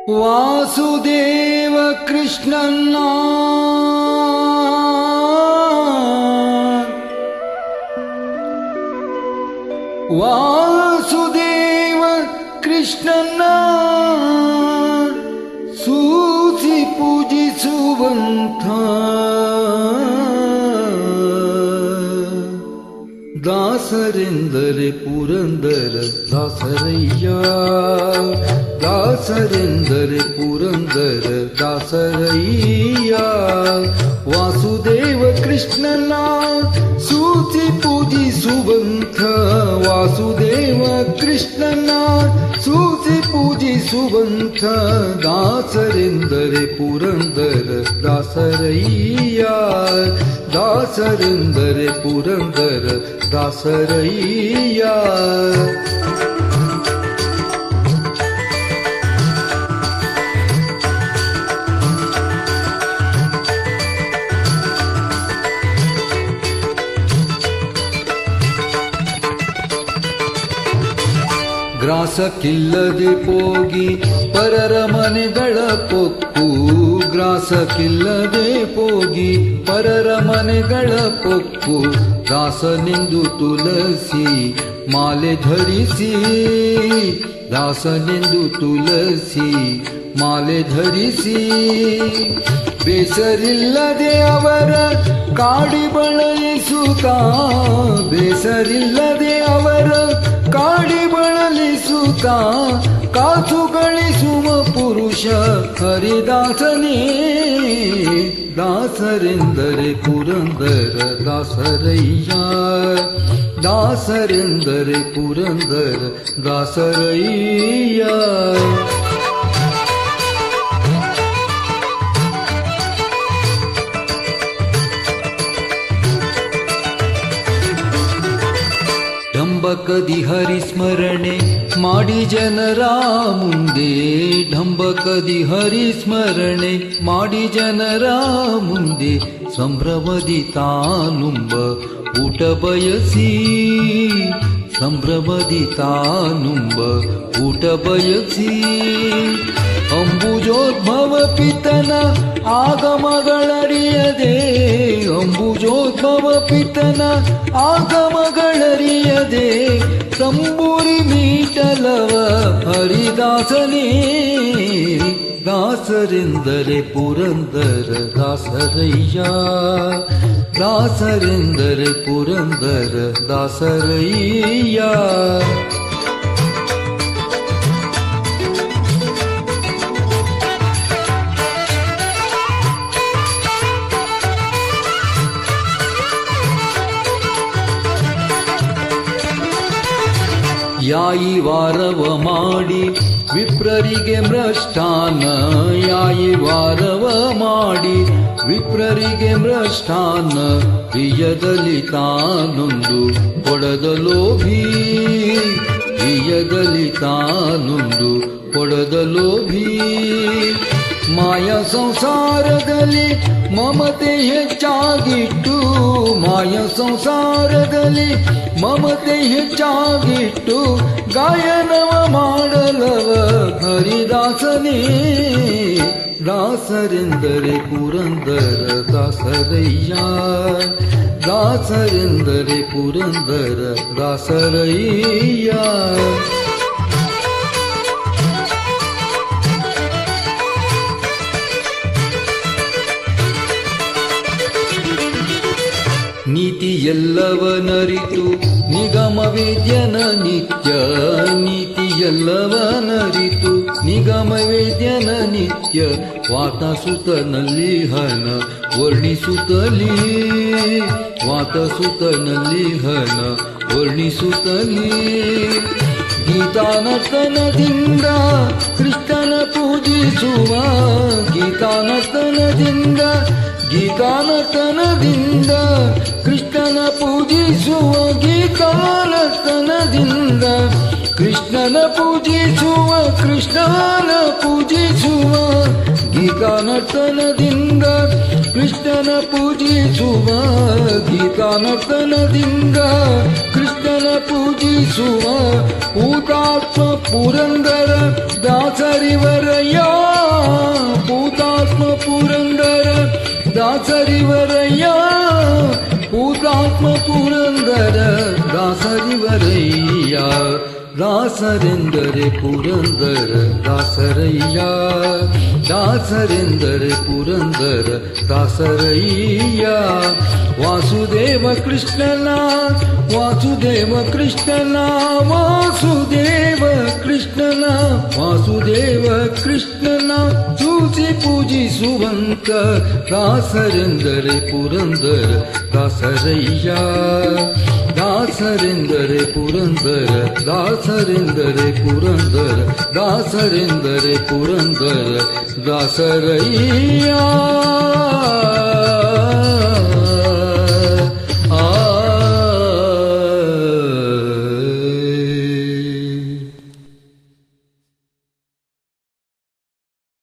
ವಾಸುದೇವ ಕೃಷ್ಣನ್ನ ವಾಸುದೇವ ಕೃಷ್ಣನ್ನ ಸೂಸಿ ಪೂಜಿಸುವಂಥ ದಾಸರೆಂದರೆ ಪುರಂದರ ದಾಸರಯ್ಯ, ದಾಸರೆಂದರೆ ಪುರಂದರ ದಾಸರಯ್ಯ. ವಾಸುದೇವ ಕೃಷ್ಣನ ಸೂಚಿ ಪೂಜಿಸುವಂಥ, ವಾಸುದೇವ ಕೃಷ್ಣನ ಸೂಚಿ ಪೂಜಿಸುವಂಥ ದಾಸರೆಂದರೆ ಪುರಂದರ ದಾಸರಯ್ಯ, ದಾಸರೆಂದರೆ ಪುರಂದರ ದಾಸರಯ್ಯ. ಗ್ರಾಸಕ್ಕಿಲ್ಲದೆ ಹೋಗಿ ಪರರ ಮನೆಗಳ ಪೊಕ್ಕು, ಗ್ರಾಸಕ್ಕಿಲ್ಲದೆ ಹೋಗಿ ಪರರ ಮನೆಗಳ ಪೊಕ್ಕು. ದಾಸನೆಂದು ತುಳಸಿ ಮಾಲೆ ಧರಿಸಿ, ದಾಸನೆಂದು ತುಳಸಿ ಮಾಲೆ ಧರಿಸಿ. ಬೇಸರಿಲ್ಲದೆ ಅವರ ಕಾಡಿ ಬಳಲಿಸುತ್ತಾ, ಬೇಸರಿಲ್ಲದೆ ಅವರ ಕಾಡಿ ಬಳಲಿಸುತ್ತಾ. ಕಾಸು ಗಳಿಸುವ ಪುರುಷ ಹರಿದಾಸನೇ, ದಾಸರೆಂದರೆ ಪುರಂದರ ದಾಸರಯ್ಯ, ದಾಸರೆಂದರೆ ಪುರಂದರ ದಾಸರಯ್ಯ. ಢಂಬಕದಿ ಹರಿಸ್ಮರಣೆ ಮಾಡಿ ಜನರ ಮುಂದೆ, ಢಂಬಕದಿ ಹರಿಸ್ಮರಣೆ ಮಾಡಿ ಜನರ ಮುಂದೆ. ಸಂಭ್ರಮದಿ ತಾನುಂಬ ಊಟ ಬಯಸಿ, ಸಂಭ್ರಮದಿ ತಾನುಂಬ ಊಟ ಬಯಸಿ. ಅಂಬುಜೋದ್ಭವ ಪಿತನ ಆಗಮಗಳರಿಯದೆ, ಅಂಬುಜೋದ್ಭವ ಪಿತನ ಆಗಮಗಳರಿಯದೆ. ತಂಬೂರಿ ಮೀಟಲವ ಹರಿದಾಸನೇ, ದಾಸರೆಂದರೆ ಪುರಂದರ ದಾಸರಯ್ಯ, ದಾಸರೆಂದರೆ ಪುರಂದರ ದಾಸರಯ್ಯ. ಯಾಯಿ ವಾರವ ಮಾಡಿ ವಿಪ್ರರಿಗೆ ಮೃಷ್ಟಾನ, ಯಾಯಿ ವಾರವ ಮಾಡಿ ವಿಪ್ರರಿಗೆ ಮೃಷ್ಟಾನ. ಪ್ರಿಯದಲ್ಲಿ ತಾನೊಂದು ಕೊಡದ ಲೋಭಿ, ಪ್ರಿಯದಲ್ಲಿ ತಾನೊಂದು ಕೊಡದ ಲೋಭಿ. ಮಾಯ ಸಂಸಾರದಲ್ಲಿ ಮಮತೆ ಹೆಚ್ಚಾಗಿಟ್ಟು, ಮಾಯ ಸಂಸಾರದಲ್ಲಿ ಮಮತೆ ಹೆಚ್ಚಾಗಿಟ್ಟು. ಗಾಯನವ ಮಾಡಲವ ಹರಿದಾಸನೇ, ದಾಸರೆಂದರೆ ಪುರಂದರ ದಾಸರಯ್ಯ, ದಾಸರೆಂದರೆ ಪುರಂದರ ದಾಸರಯ್ಯ. ನೀತಿ ಎಲ್ಲವನರಿತು ನಿಗಮ ವೇದ್ಯನ ನಿತ್ಯ, ನೀತಿ ಎಲ್ಲವನರಿತು ನಿಗಮ ವೇದ್ಯನ ನಿತ್ಯ. ವಾತಸುತನಲ್ಲಿ ಹನ ವರ್ಣಿಸುತ್ತಲೀ, ವಾತಸುತನಲ್ಲಿ ಹನ ವರ್ಣಿಸುತ್ತಲೀ. ಗೀತಾನರ್ತನದಿಂದ ಕೃಷ್ಣನ ಪೂಜಿಸುವ, ಗೀತಾನರ್ತನದಿಂದ ಗೀತಾನರ್ತನದಿಂದ ಕೃಷ್ಣನ ಪೂಜಿಸುವ, ಗೀತಾನರ್ತನದಿಂದ ಕೃಷ್ಣನ ಪೂಜಿಸುವ, ಕೃಷ್ಣನ ಪೂಜಿಸುವ. ಗೀತಾನರ್ತನದಿಂದ ಕೃಷ್ಣನ ಪೂಜಿಸುವ, ಗೀತಾನರ್ತನದಿಂದ ಕೃಷ್ಣ ಕೃಷ್ಣನ ಪೂಜಿಸುವ ಭೂತಾತ್ಮ ಪುರಂದರ ದಾಸರಿವರಯ್ಯ ಭೂತಾತ್ಮ ಪುರಂದರ ದಾಸರಿವರಯ್ಯ ಭೂತಾತ್ಮ ಪುರಂದರ ದಾಸರಿವರಯ್ಯ ದಾಸರೆಂದರೆ ಪುರಂದರ ದಾಸರಯ್ಯ ದಾಸರೆಂದರೆ ಪುರಂದರ ದಾಸರಯ್ಯ ವಾಸುದೇವ ಕೃಷ್ಣನ ವಾಸುದೇವ ಕೃಷ್ಣನ ವಾಸುದೇವ ಕೃಷ್ಣನ ವಾಸುದೇವ ಕೃಷ್ಣನ ಸೂಸಿ ಪೂಜಿಸುವಂತ ದಾಸರೆಂದರೆ ಪುರಂದರ ದಾಸರಯ್ಯ ದಾಸರೆಂದರೆ ಪುರಂದರ ದಾಸರೆಂದರೆ ಪುರಂದರ ದಾಸರೆಂದರೆ ಪುರಂದರ ದಾಸರಯ್ಯ